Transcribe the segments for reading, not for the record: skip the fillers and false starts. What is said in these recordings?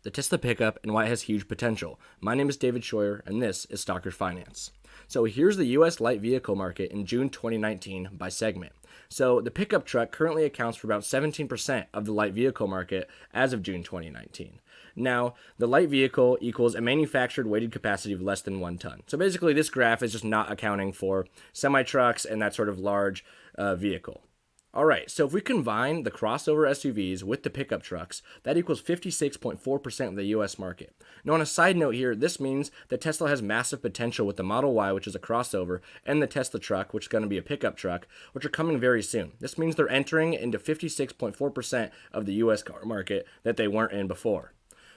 the Tesla pickup and why it has huge potential. My name is David Scheuer, and this is Stalker Finance. So here's the U.S. light vehicle market in June 2019 by segment. So the pickup truck currently accounts for about 17% of the light vehicle market as of June 2019. Now, the light vehicle equals a manufactured weighted capacity of less than 1 ton. So basically, this graph is just not accounting for semi-trucks and that sort of large vehicle. All right, so if we combine the crossover SUVs with the pickup trucks, that equals 56.4% of the US market. Now, on a side note here, this means that Tesla has massive potential with the Model Y, which is a crossover, and the Tesla truck, which is going to be a pickup truck, which are coming very soon. This means they're entering into 56.4% of the US car market that they weren't in before.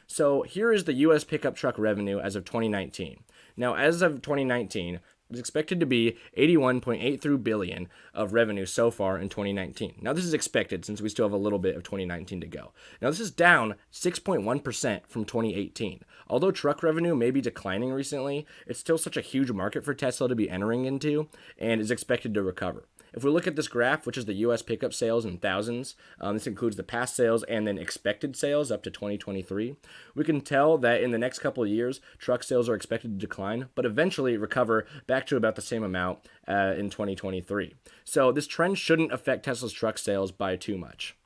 So here is the US pickup truck revenue as of 2019. Now, as of 2019, it's expected to be $81.83 billion of revenue so far in 2019. Now, this is expected since we still have a little bit of 2019 to go. Now, this is down 6.1% from 2018. Although truck revenue may be declining recently, it's still such a huge market for Tesla to be entering into and is expected to recover. If we look at this graph, which is the U.S. pickup sales in thousands, this includes the past sales and then expected sales up to 2023, we can tell that in the next couple of years, truck sales are expected to decline, but eventually recover back to about the same amount in 2023. So this trend shouldn't affect Tesla's truck sales by too much.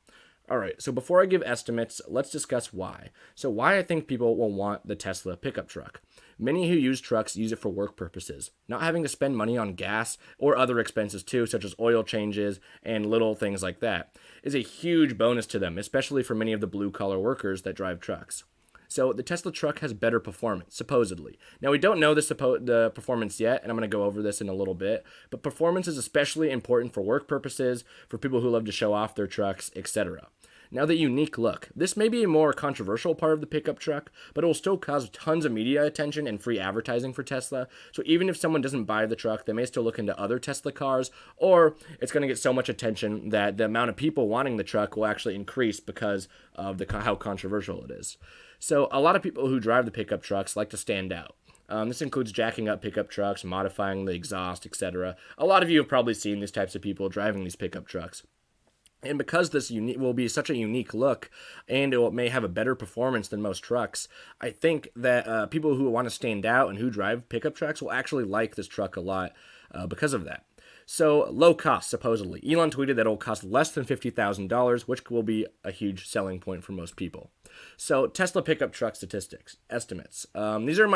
All right, so before I give estimates, let's discuss why. So why I think people will want the Tesla pickup truck. Many who use trucks use it for work purposes, not having to spend money on gas or other expenses too, such as oil changes and little things like that, is a huge bonus to them, especially for many of the blue-collar workers that drive trucks. So the Tesla truck has better performance, supposedly. Now, we don't know the performance yet, and I'm going to go over this in a little bit, but performance is especially important for work purposes, for people who love to show off their trucks, etc. Now, the unique look. This may be a more controversial part of the pickup truck, but it will still cause tons of media attention and free advertising for Tesla. So even if someone doesn't buy the truck, they may still look into other Tesla cars, or it's going to get so much attention that the amount of people wanting the truck will actually increase because of how controversial it is. So a lot of people who drive the pickup trucks like to stand out. This includes jacking up pickup trucks, modifying the exhaust, etc. A lot of you have probably seen these types of people driving these pickup trucks. And because this will be such a unique look, and it may have a better performance than most trucks, I think that people who want to stand out and who drive pickup trucks will actually like this truck a lot because of that. So, low cost, supposedly. Elon tweeted that it will cost less than $50,000, which will be a huge selling point for most people. So, Tesla pickup truck estimates. These are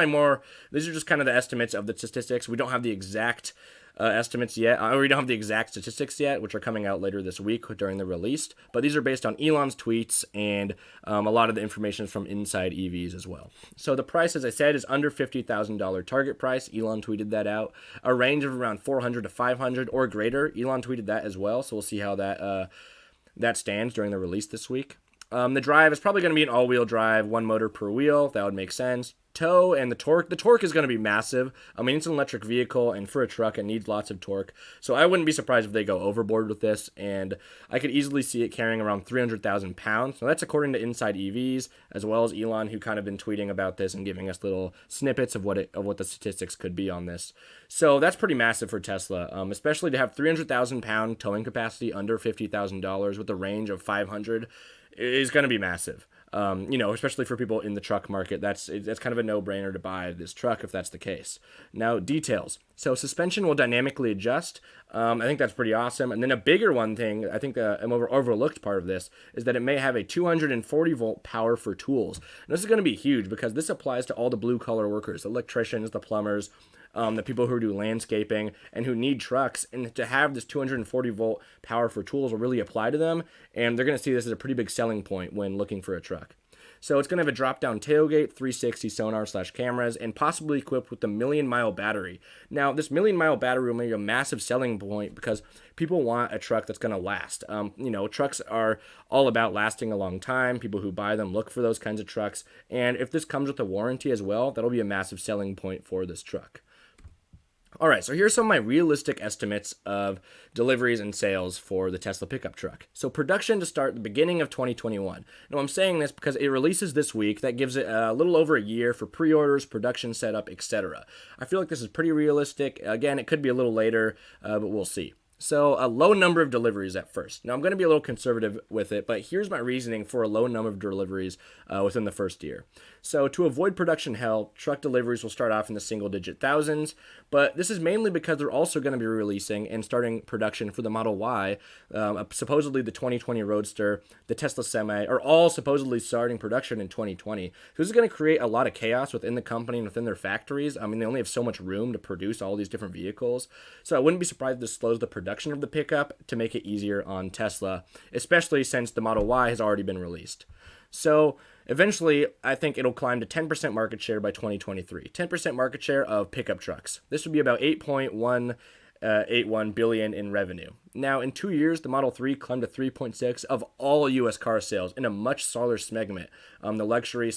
just kind of the estimates of the statistics. We don't have the exact estimates yet, or we don't have the exact statistics yet, which are coming out later this week during the release, but these are based on Elon's tweets, and a lot of the information is from Inside EVs as well. So the price, as I said, is under $50,000 target price. Elon tweeted that out. A range of around 400 to 500 or greater. Elon tweeted that as well, so we'll see how that stands during the release this week. The drive is probably going to be an all-wheel drive, 1 motor per wheel. That would make sense. Tow and the torque is going to be massive. I mean, it's an electric vehicle, and for a truck, it needs lots of torque. So I wouldn't be surprised if they go overboard with this, and I could easily see it carrying around 300,000 pounds. Now, that's according to Inside EVs, as well as Elon, who kind of been tweeting about this and giving us little snippets of what the statistics could be on this. So that's pretty massive for Tesla, especially to have 300,000 pound towing capacity under $50,000 with a range of 500 is going to be massive. Especially for people in the truck market, that's kind of a no-brainer to buy this truck if that's the case. Now, details. So suspension will dynamically adjust. I think that's pretty awesome. And then a bigger one thing, I think an overlooked part of this, is that it may have a 240-volt power for tools. And this is going to be huge because this applies to all the blue-collar workers, the electricians, the plumbers, the people who do landscaping and who need trucks, and to have this 240-volt power for tools will really apply to them, and they're going to see this as a pretty big selling point when looking for a truck. So it's going to have a drop-down tailgate, 360 sonar/cameras, and possibly equipped with the million-mile battery. Now, this million-mile battery will be a massive selling point because people want a truck that's going to last. Trucks are all about lasting a long time. People who buy them look for those kinds of trucks, and if this comes with a warranty as well, that'll be a massive selling point for this truck. All right, so here's some of my realistic estimates of deliveries and sales for the Tesla pickup truck. So production to start the beginning of 2021. Now, I'm saying this because it releases this week. That gives it a little over a year for pre-orders, production setup, etc. I feel like this is pretty realistic. Again, it could be a little later, but we'll see. So a low number of deliveries at first. Now I'm going to be a little conservative with it, but here's my reasoning for a low number of deliveries within the first year. So to avoid production hell, truck deliveries will start off in the single-digit thousands, but this is mainly because they're also going to be releasing and starting production for the Model Y, supposedly the 2020 Roadster, the Tesla Semi, are all supposedly starting production in 2020. So this is going to create a lot of chaos within the company and within their factories. I mean, they only have so much room to produce all these different vehicles, so I wouldn't be surprised if this slows the production of the pickup to make it easier on Tesla, especially since the Model Y has already been released. So eventually, I think it'll climb to 10% market share by 2023. 10% market share of pickup trucks. This would be about 8.181 billion in revenue. Now, in 2 years, the Model 3 climbed to 3.6 of all U.S. car sales in a much smaller segment, the luxury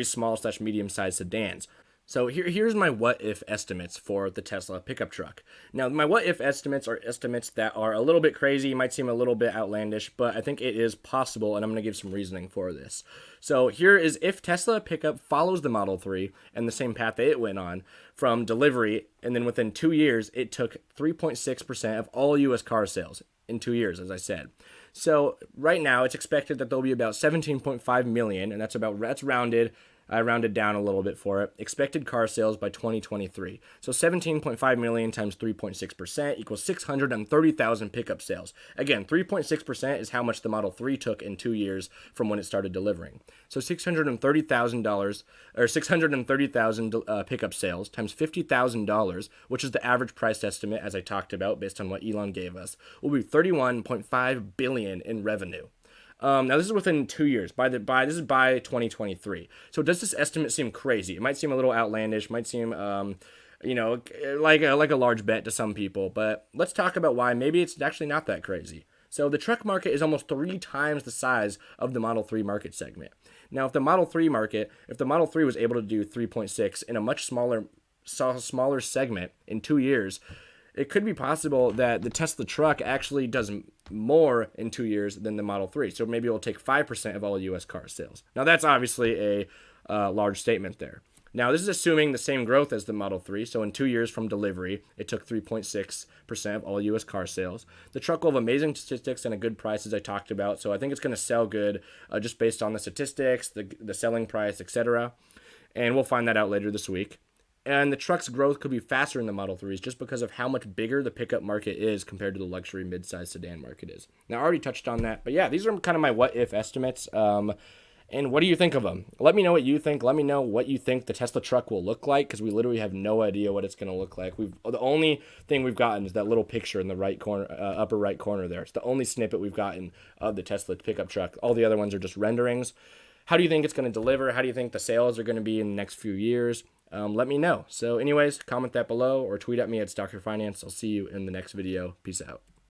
small slash medium sized sedans. So here's my what-if estimates for the Tesla pickup truck. Now, my what-if estimates are estimates that are a little bit crazy, might seem a little bit outlandish, but I think it is possible, and I'm going to give some reasoning for this. So here is if Tesla pickup follows the Model 3 and the same path that it went on from delivery, and then within 2 years, it took 3.6% of all U.S. car sales in 2 years, as I said. So right now, it's expected that there'll be about 17.5 million, and that's rounded. I rounded down a little bit for it. Expected car sales by 2023. So 17.5 million times 3.6% equals 630,000 pickup sales. Again, 3.6% is how much the Model 3 took in 2 years from when it started delivering. So $630,000 or 630,000 pickup sales times $50,000, which is the average price estimate as I talked about based on what Elon gave us, will be 31.5 billion in revenue. Now this is within 2 years. This is by 2023. So does this estimate seem crazy? It might seem a little outlandish. Might seem, like a large bet to some people. But let's talk about why maybe it's actually not that crazy. So the truck market is almost 3 times the size of the Model 3 market segment. Now, if the Model 3 was able to do 3.6 in a much smaller segment in 2 years, it could be possible that the Tesla truck actually does more in 2 years than the Model 3. So maybe it will take 5% of all U.S. car sales. Now, that's obviously a large statement there. Now, this is assuming the same growth as the Model 3. So in 2 years from delivery, it took 3.6% of all U.S. car sales. The truck will have amazing statistics and a good price, as I talked about. So I think it's going to sell good just based on the statistics, the selling price, etc. And we'll find that out later this week. And the truck's growth could be faster in the Model 3s just because of how much bigger the pickup market is compared to the luxury mid-size sedan market is. Now, I already touched on that, but yeah, these are kind of my what-if estimates. And what do you think of them? Let me know what you think. Let me know what you think the Tesla truck will look like, because we literally have no idea what it's going to look like. The only thing we've gotten is that little picture in the right corner, upper right corner there. It's the only snippet we've gotten of the Tesla pickup truck. All the other ones are just renderings. How do you think it's going to deliver? How do you think the sales are going to be in the next few years? Let me know. So anyways, comment that below or tweet at me at Stocker Finance. I'll see you in the next video. Peace out.